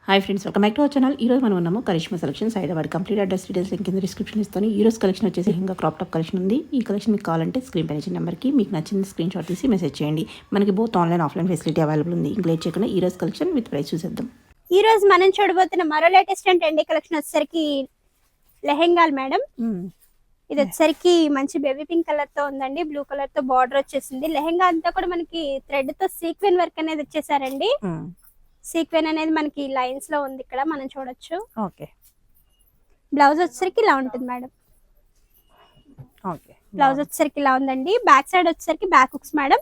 Hi friends, welcome back to our channel. ఈ రోజు మనం ఉన్నాము Karishma selections Hyderabad. Complete address details link కింద డిస్క్రిప్షన్ ఇస్తాను. ఈ రోజు కలెక్షన్ వచ్చేసి ఇంకా క్రాప్ టాప్ కలెక్షన్ ఉంది. ఈ కలెక్షన్ మీకు కావాలంటే స్క్రీన్ పైన ఇచ్చిన నెంబర్కి మీకు నచ్చిన స్క్రీన్ షాట్ తీసి మెసేజ్ చేయండి. మనకి both online offline facility available ఉంది. ఇంకా లేట్ చేయకుండా ఈ రోజు కలెక్షన్ విత్ ప్రైస్ చూసేద్దాం. ఈ రోజు మనం చూడబోతున్న మరో లేటెస్ట్ అండ్ ట్రెండీ కలెక్షన్ వచ్చేసరికి లెహెంగాలు మేడం. ఇది వచ్చేసరికి మంచి బేబీ పింక్ కలర్ తో ఉందండి. బ్లూ కలర్ తో బార్డర్ వచ్చేసింది. లెహెంగా అంతా కూడా మనకి థ్రెడ్ తో సీక్వెన్ వర్క్ అనేది వచ్చేసారండి. సీక్వెన్ అనేది మనకి లైన్స్ లో ఉంది, ఇక్కడ మనం చూడొచ్చు. ఓకే, బ్లౌజ్ వచ్చేసరికి ఇలా ఉంటుంది మేడం. ఓకే, బ్లౌజ్ వచ్చేసరికి ఇలా ఉందండి. బ్యాక్ సైడ్ వచ్చేసరికి back hooks madam.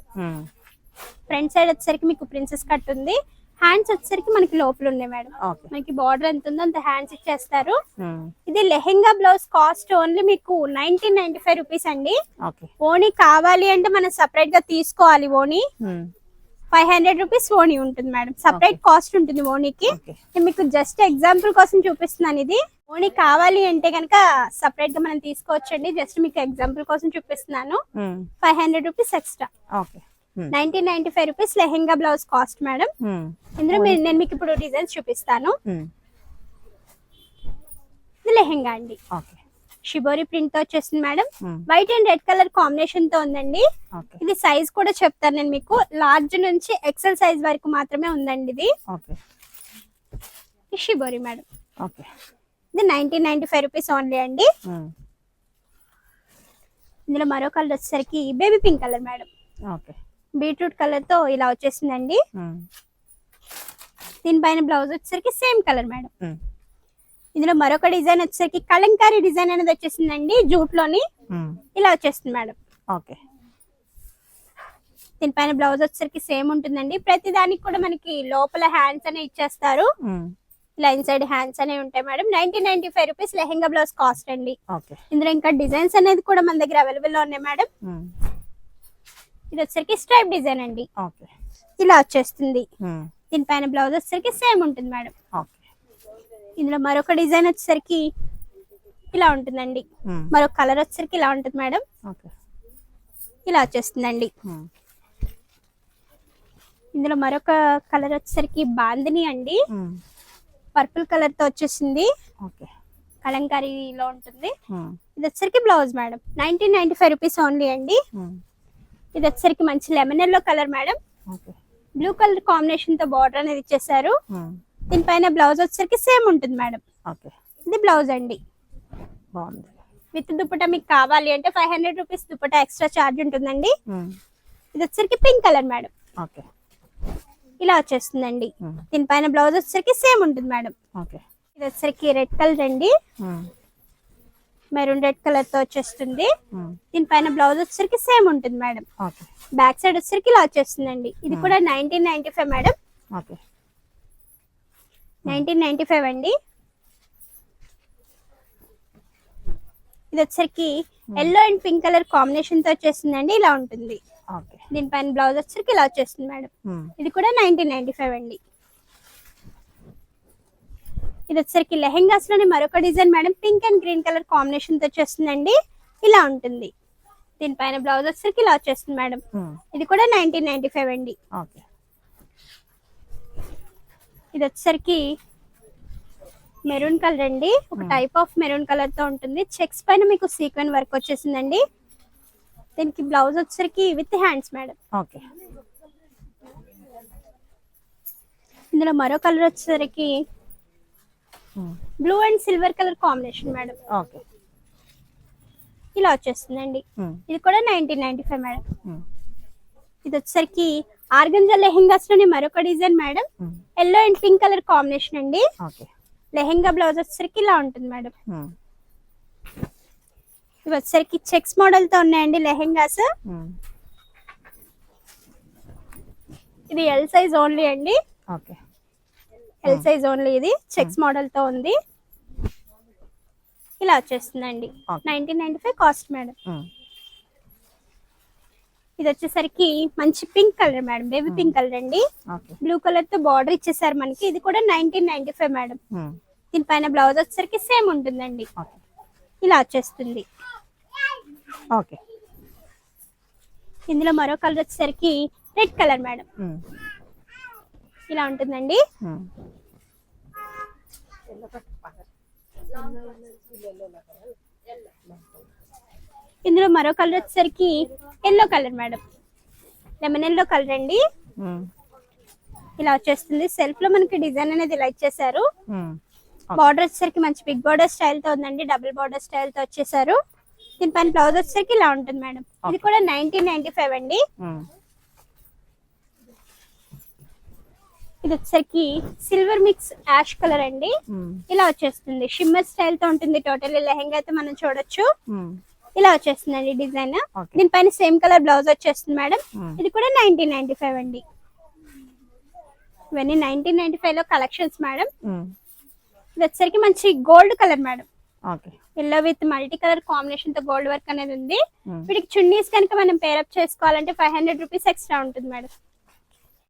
Front side వచ్చేసరికి మీకు ప్రిన్సెస్ కట్ ఉంది. హ్యాండ్స్ వచ్చేసరికి మనకి లోపల ఉన్నాయి మేడం. మనకి బార్డర్ ఎంత ఉందో అంత హ్యాండ్స్ ఇచ్చేస్తారు. ఇది లెహెంగా బ్లౌజ్ కాస్ట్ ఓన్లీ మీకు 1995 రూపీస్ అండి. ఓనీ కావాలి అంటే మనం సపరేట్ గా తీసుకోవాలి. ఓనీ 500 రూపీస్ ఓనీ ఉంటుంది మేడం. సపరేట్ కాస్ట్ ఉంటుంది ఓనీకి. మీకు జస్ట్ ఎగ్జాంపుల్ కోసం చూపిస్తున్నాను. ఇది ఓనీ కావాలి అంటే కనుక సపరేట్ గా మనం తీసుకోవచ్చండి. జస్ట్ మీకు ఎగ్జాంపుల్ కోసం చూపిస్తున్నాను. 500 rupees extra. 1995 rupees lehenga blouse cost madam. ఇందులో నేను మీకు ఇప్పుడు డిజైన్స్ చూపిస్తాను. ఇది లెహెంగా అండి. షిబోరి ప్రింట్ తో వచ్చేసింది madam. White and red colour combination తో ఉందండి. ఇది సైజ్ కూడా చెప్తాను నేను మీకు. లార్జ్ నుంచి ఎక్సెల్ సైజ్ వరకు మాత్రమే ఉందండి. ఇది షిబోరి మేడం. ఇది 1995 రూపీస్ ఓన్లీ అండి. ఇందులో మరో కలర్ వచ్చేసరికి baby pink colour madam. Beetroot colour తో ఇలా వచ్చేసిందండి. దీనిపైన బ్లౌజ్ వచ్చేసరికి సేమ్ కలర్ మేడం. ఇందులో మరొక డిజైన్ వచ్చేసరికి కలంకారీ డిజైన్ అనేది వచ్చేసిందండి. జూట్ లోని ఇలా వచ్చేస్తుంది మేడం. దీనిపైన బ్లౌజ్ వచ్చేసరికి సేమ్ ఉంటుందండి. ప్రతి దానికి కూడా మనకి లోపల హ్యాండ్స్ అనే ఇచ్చేస్తారు. ఇలా ఇన్సైడ్ హ్యాండ్స్ అనేవి ఉంటాయి madam. 1995 rupees lehenga blouse cost అండి. ఇందులో ఇంకా డిజైన్స్ అనేది కూడా మన దగ్గర అవైలబుల్ లో ఉన్నాయి మేడం. ఇది వచ్చేసరికి స్ట్రైప్ డిజైన్ అండి. ఇలా వచ్చేస్తుంది. దీనిపైన బ్లౌజ్ వచ్చేసరికి సేమ్ ఉంటుంది మేడం. ఇందులో మరొక డిజైన్ వచ్చేసరికి ఇలా ఉంటుందండి. మరొక కలర్ వచ్చేసరికి ఇలా ఉంటుంది మేడం. ఇలా వచ్చేస్తుందండి. ఇందులో మరొక కలర్ వచ్చేసరికి బాందిని అండి. పర్పుల్ కలర్ తో వచ్చేసింది. కలంకారీలో ఉంటుంది. ఇది వచ్చేసరికి బ్లౌజ్ మేడం. 1995 రూపీస్ ఓన్లీ అండి. ఇది వచ్చేసరికి మంచి lemon yellow colour madam. Blue colour combination తో బార్డర్ అనేది ఇచ్చేసారు. దీనిపైన బ్లౌజ్ వచ్చేసరికి సేమ్ ఉంటుంది మేడం. ఇది బ్లౌజ్ అండి. విత్ దుపట్టా మీకు కావాలి అంటే 500 రూపీస్ దుపట్టా ఎక్స్ట్రా చార్జ్ ఉంటుందండి. ఇది వచ్చేసరికి పింక్ కలర్ మేడం. ఇలా వచ్చేస్తుందండి. దీనిపైన బ్లౌజ్ వచ్చేసరికి సేమ్ ఉంటుంది మేడం. ఇది వచ్చేసరికి రెడ్ కలర్ అండి. మెరూన్ రెడ్ కలర్ తో వచ్చేస్తుంది. దీనిపైన బ్లౌజ్ వచ్చేసరికి సేమ్ ఉంటుంది మేడం. బ్యాక్ సైడ్ వచ్చేసరికి ఇలా వచ్చేస్తుందండి. ఇది కూడా 1995 మేడం. 1995 అండి. ఇది వచ్చేసరికి yellow and pink colour combination తో వచ్చేస్తుందండి. ఇలా ఉంటుంది. దీనిపైన బ్లౌజ్ వచ్చేసరికి ఇలా వచ్చేస్తుంది మేడం. ఇది కూడా 1995 అండి. ఇది వచ్చేసరికి లెహెంగాస్ లోని మరొక design madam. Pink and green colour combination తో వచ్చేస్తుందండి. ఇలా ఉంటుంది. దీనిపైన బ్లౌజ్ వచ్చేసరికి ఇలా వచ్చేస్తుంది మేడం. ఇది కూడా 1995 అండి. ఇది వచ్చేసరికి మెరూన్ కలర్ అండి. ఒక టైప్ ఆఫ్ మెరూన్ కలర్ తో ఉంటుంది. చెక్స్ పైన మీకు సీక్వెన్ వర్క్ వచ్చేసిందండి. దీనికి బ్లౌజ్ వచ్చేసరికి విత్ హ్యాండ్స్ మేడం. ఇందులో మరో కలర్ వచ్చేసరికి blue and silver colour combination madam. ఇలా వచ్చేస్తుందండి. ఇది కూడా 1995 మేడం. ఇది వచ్చేసరికి ఆర్గంజా లెహెంగాస్ లోని మరొక design madam. Yellow and pink colour combination అండి. లెహెంగా బ్లౌజ్ వచ్చేసరికి ఇలా ఉంటుంది మేడం. ఇవి వచ్చేసరికి చెక్స్ మోడల్ తో ఉన్నాయండి లెహెంగాస్. ఇది ఎల్ సైజ్ ఓన్లీ అండి. L size only. ఇది చెక్స్ మోడల్ తో ఉంది. ఇలా వచ్చేస్తుందండి. 1995 కాస్ట్ మేడం. ఇది వచ్చేసరికి మంచి pink colour madam. Baby pink colour అండి. బ్లూ కలర్ తో బార్డర్ ఇచ్చేసారు మనకి. ఇది కూడా 1995 మేడం. దీనిపైన బ్లౌజ్ వచ్చేసరికి సేమ్ ఉంటుందండి. ఇలా వచ్చేస్తుంది. ఇందులో మరో కలర్ వచ్చేసరికి రెడ్ కలర్ మేడం. ఇలా ఉంటుందండి. ఇందులో మరో కలర్ వచ్చేసరికి yellow colour madam, lemon yellow colour అండి. ఇలా వచ్చేస్తుంది. సెల్ఫ్ లో మనకి డిజైన్ అనేది ఇలా ఇచ్చేసారు. బార్డర్ వచ్చేసరికి మంచి బిగ్ బార్డర్ స్టైల్ తో ఉందండి, డబుల్ బార్డర్ స్టైల్ తో వచ్చేసారు. దీనిపైన బ్లౌజ్ వచ్చేసరికి ఇలా ఉంటుంది మేడం. ఇది కూడా 1995 అండి. ఇది వచ్చేసరికి సిల్వర్ మిక్స్ యాష్ కలర్ అండి. ఇలా వచ్చేస్తుంది, షిమ్మర్ స్టైల్ తో ఉంటుంది. టోటల్ లెహంగా అయితే మనం చూడొచ్చు. ఇలా వచ్చేస్తుందండి డిజైన్. దీనిపైన సేమ్ కలర్ బ్లౌజ్ వచ్చేస్తుంది మేడం. ఇది కూడా 1995 అండి. ఇవన్నీ 1995 లో కలెక్షన్స్ మేడం. ఇది వచ్చేసరికి మంచి gold colour madam. Yellow with multi colour combination తో గోల్డ్ వర్క్ అనేది ఉంది. వీటికి చున్నీస్ కనుక మనం పేరప్ చేసుకోవాలంటే 500 రూపీస్ ఎక్స్ట్రా ఉంటుంది మేడం.